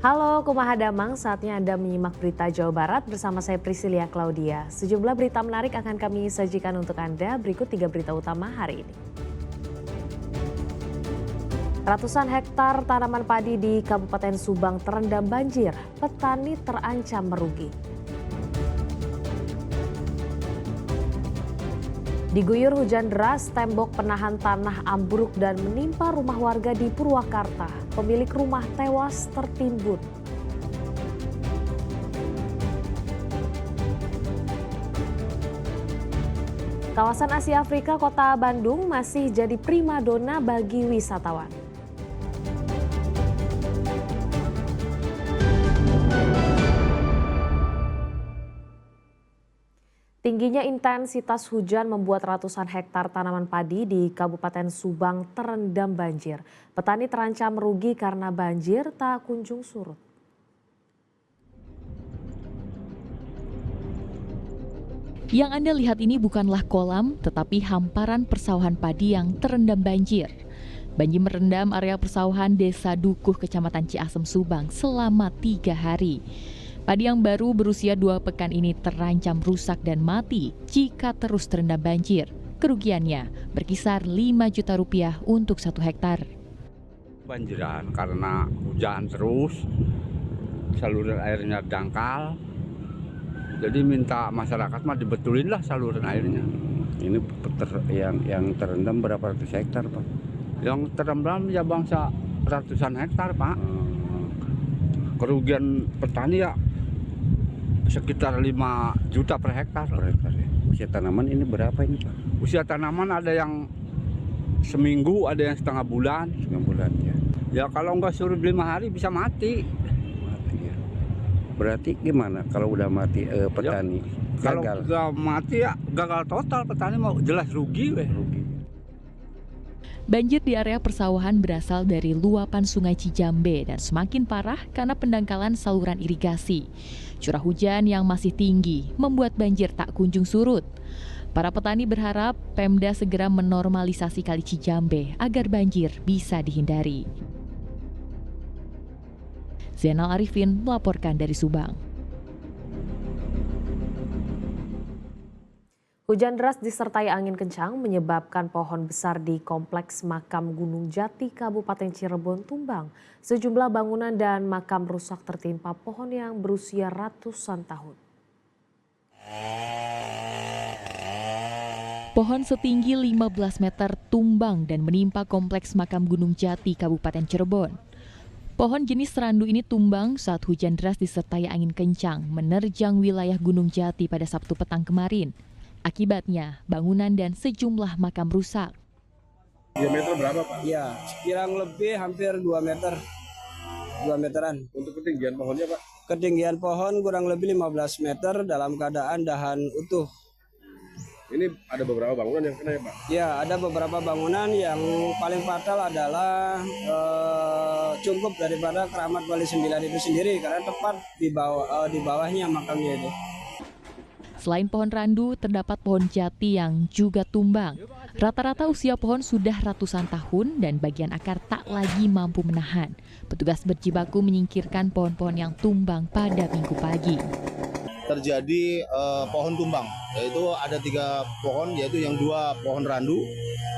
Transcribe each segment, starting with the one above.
Halo Kumaha Damang, saatnya Anda menyimak berita Jawa Barat bersama saya Priscilia Claudia. Sejumlah berita menarik akan kami sajikan untuk Anda, berikut 3 berita utama hari ini. Ratusan hektar tanaman padi di Kabupaten Subang terendam banjir, petani terancam merugi. Diguyur hujan deras, tembok penahan tanah ambruk dan menimpa rumah warga di Purwakarta. Pemilik rumah tewas tertimbun. Kawasan Asia Afrika Kota Bandung masih jadi primadona bagi wisatawan. Tingginya intensitas hujan membuat ratusan hektar tanaman padi di Kabupaten Subang terendam banjir. Petani terancam merugi karena banjir tak kunjung surut. Yang Anda lihat ini bukanlah kolam, tetapi hamparan persawahan padi yang terendam banjir. Banjir merendam area persawahan Desa Dukuh, Kecamatan Ciasem, Subang selama 3 hari. Padi yang baru berusia 2 pekan ini terancam rusak dan mati jika terus terendam banjir. Kerugiannya berkisar 5 juta rupiah untuk 1 hektar. Banjiran karena hujan terus, saluran airnya dangkal. Jadi minta masyarakat mah dibetulin lah saluran airnya. Ini yang terendam berapa ratus hektar, Pak? Yang terendam ya bangsa ratusan hektar, Pak. Kerugian petani ya sekitar 5 juta per hektar. Ya. Usia tanaman ini berapa ini, Pak? Usia tanaman ada yang seminggu, ada yang setengah bulan. Setengah bulan ya. Ya kalau nggak surut 5 hari bisa mati. Mati ya. Berarti gimana kalau udah mati petani? Ya, kalau gagal. nggak mati ya gagal total, petani mau jelas rugi. Rugi. Banjir di area persawahan berasal dari luapan Sungai Cijambe dan semakin parah karena pendangkalan saluran irigasi. Curah hujan yang masih tinggi membuat banjir tak kunjung surut. Para petani berharap Pemda segera menormalisasi Kali Cijambe agar banjir bisa dihindari. Zainal Arifin melaporkan dari Subang. Hujan deras disertai angin kencang menyebabkan pohon besar di Kompleks Makam Gunung Jati, Kabupaten Cirebon tumbang. Sejumlah bangunan dan makam rusak tertimpa pohon yang berusia ratusan tahun. Pohon setinggi 15 meter tumbang dan menimpa Kompleks Makam Gunung Jati, Kabupaten Cirebon. Pohon jenis serandu ini tumbang saat hujan deras disertai angin kencang menerjang wilayah Gunung Jati pada Sabtu petang kemarin. Akibatnya, bangunan dan sejumlah makam rusak. Diameter berapa, Pak? Ya, sekirang lebih hampir 2 meter. 2 meteran. Untuk ketinggian pohonnya, Pak? Ketinggian pohon kurang lebih 15 meter dalam keadaan dahan utuh. Ini ada beberapa bangunan yang kena ya, Pak? Ya, ada beberapa bangunan yang paling fatal adalah cungkup daripada Keramat Wali 9 itu sendiri karena tepat di bawahnya makamnya itu. Selain pohon randu, terdapat pohon jati yang juga tumbang. Rata-rata usia pohon sudah ratusan tahun dan bagian akar tak lagi mampu menahan. Petugas berjibaku menyingkirkan pohon-pohon yang tumbang pada Minggu pagi. Terjadi pohon tumbang, yaitu ada 3 pohon, yaitu yang 2 pohon randu,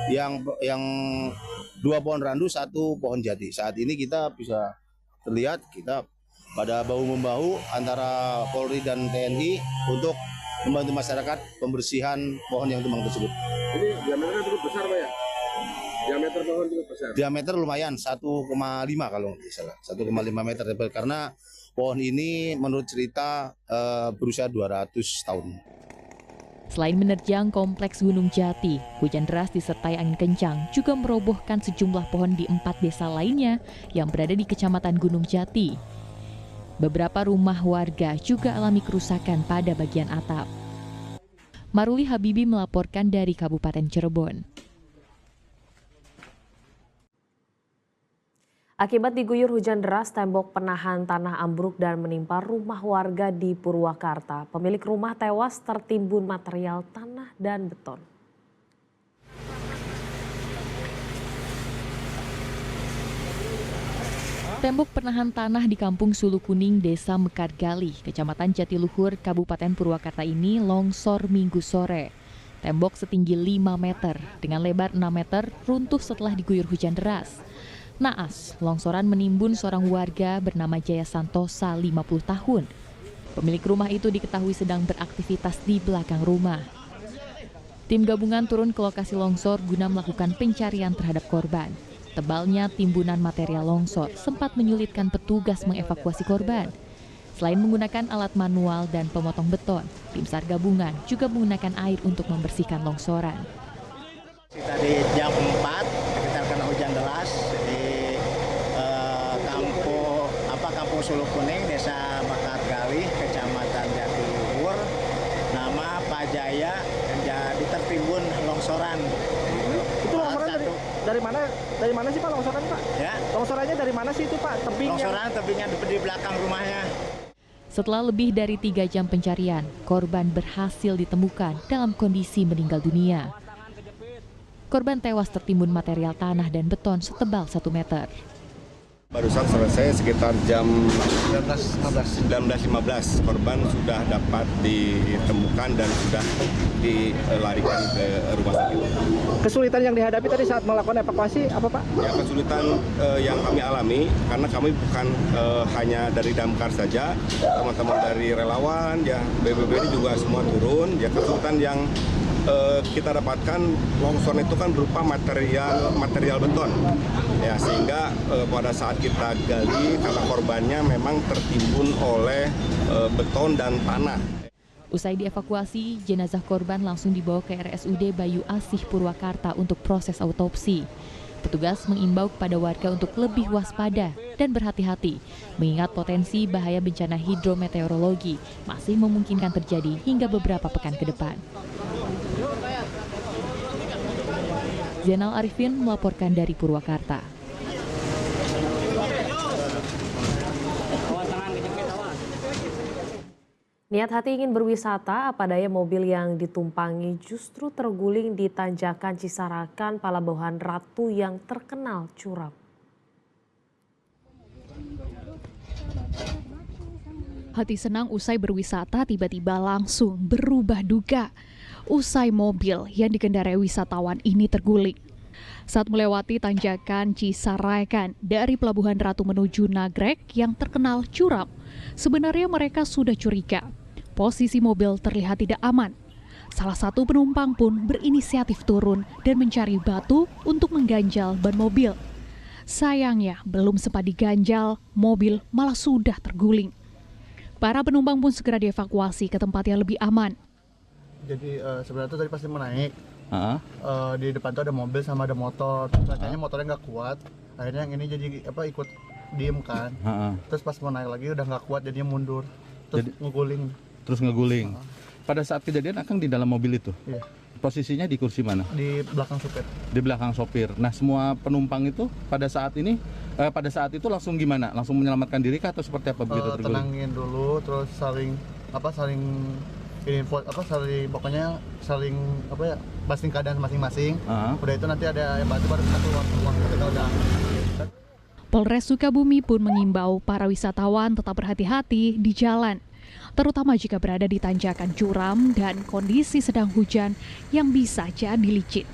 yang 2 pohon randu, 1 pohon jati. Saat ini kita bisa terlihat kita pada bahu-membahu antara Polri dan TNI untuk membantu masyarakat pembersihan pohon yang tumbang tersebut. Ini diameternya cukup besar, Pak ya? Diameter pohon cukup besar? Diameter lumayan, 1,5 kalau nggak salah, 1,5 meter. Karena pohon ini menurut cerita berusia 200 tahun. Selain menerjang Kompleks Gunung Jati, hujan deras disertai angin kencang juga merobohkan sejumlah pohon di 4 desa lainnya yang berada di Kecamatan Gunung Jati. Beberapa rumah warga juga alami kerusakan pada bagian atap. Maruli Habibi melaporkan dari Kabupaten Cirebon. Akibat diguyur hujan deras, tembok penahan tanah ambruk dan menimpa rumah warga di Purwakarta. Pemilik rumah tewas tertimbun material tanah dan beton. Tembok penahan tanah di Kampung Sulu Kuning, Desa Mekargali, Kecamatan Jatiluhur, Kabupaten Purwakarta ini longsor Minggu sore. Tembok setinggi 5 meter dengan lebar 6 meter runtuh setelah diguyur hujan deras. Naas, longsoran menimbun seorang warga bernama Jaya Santosa, 50 tahun. Pemilik rumah itu diketahui sedang beraktivitas di belakang rumah. Tim gabungan turun ke lokasi longsor guna melakukan pencarian terhadap korban. Tebalnya timbunan material longsor sempat menyulitkan petugas mengevakuasi korban. Selain menggunakan alat manual dan pemotong beton, tim SAR gabungan juga menggunakan air untuk membersihkan longsoran. Tadi jam 4 kita kena hujan deras di Kampung Sulu Kuning, Desa Mekargali, Kecamatan Jatiluhur. Nama Pak Jaya jadi tertimbun longsoran. Itu longsoran dari mana sih Pak longsoran Pak? Ya. Longsorannya dari mana sih itu Pak? Tebingnya di belakang rumahnya. Setelah lebih dari 3 jam pencarian, korban berhasil ditemukan dalam kondisi meninggal dunia. Korban tewas tertimbun material tanah dan beton setebal 1 meter. Barusan selesai sekitar jam 19.15. Korban sudah dapat ditemukan dan sudah dilarikan ke rumah sakit. Kesulitan yang dihadapi tadi saat melakukan evakuasi apa Pak? Ya, kesulitan yang kami alami karena kami bukan hanya dari damkar saja, teman-teman dari relawan, ya BPBD juga semua turun. Ya, kesulitan yang kita dapatkan longsor itu kan berupa material beton, ya sehingga pada saat kita gali karena korbannya memang tertimbun oleh beton dan tanah. Usai dievakuasi, jenazah korban langsung dibawa ke RSUD Bayu Asih Purwakarta untuk proses autopsi. Petugas mengimbau kepada warga untuk lebih waspada dan berhati-hati, mengingat potensi bahaya bencana hidrometeorologi masih memungkinkan terjadi hingga beberapa pekan ke depan. Zainal Arifin melaporkan dari Purwakarta. Niat hati ingin berwisata, apa daya mobil yang ditumpangi justru terguling di tanjakan Cisarakan, Palabuhan Ratu yang terkenal curam. Hati senang usai berwisata tiba-tiba langsung berubah duka. Usai mobil yang dikendarai wisatawan ini terguling. Saat melewati tanjakan Cisarakan dari Pelabuhan Ratu menuju Nagrek yang terkenal curam, sebenarnya mereka sudah curiga. Posisi mobil terlihat tidak aman. Salah satu penumpang pun berinisiatif turun dan mencari batu untuk mengganjal ban mobil. Sayangnya, belum sempat diganjal, mobil malah sudah terguling. Para penumpang pun segera dievakuasi ke tempat yang lebih aman. Jadi sebenarnya tuh tadi pasti mau naik, di depan tuh ada mobil sama ada motor. Kayaknya motornya nggak kuat, akhirnya yang ini jadi ikut diem kan. Terus pas mau naik lagi udah nggak kuat, jadinya mundur, terus ngeguling. Pada saat kejadian Akang di dalam mobil itu? Iya. Posisinya di kursi mana? Di belakang sopir. Di belakang sopir. Nah, semua penumpang itu pada saat itu langsung gimana? Langsung menyelamatkan diri kah atau seperti apa begitu terguling? Tenangin dulu, terus saling pastiin keadaan masing-masing. Udah itu nanti ada yang bantu baru kita keluar kita udah. Polres Sukabumi pun mengimbau para wisatawan tetap berhati-hati di jalan, terutama jika berada di tanjakan curam dan kondisi sedang hujan yang bisa jadi licin.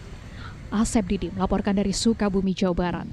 Asep Didi melaporkan dari Sukabumi, Jawa Barat.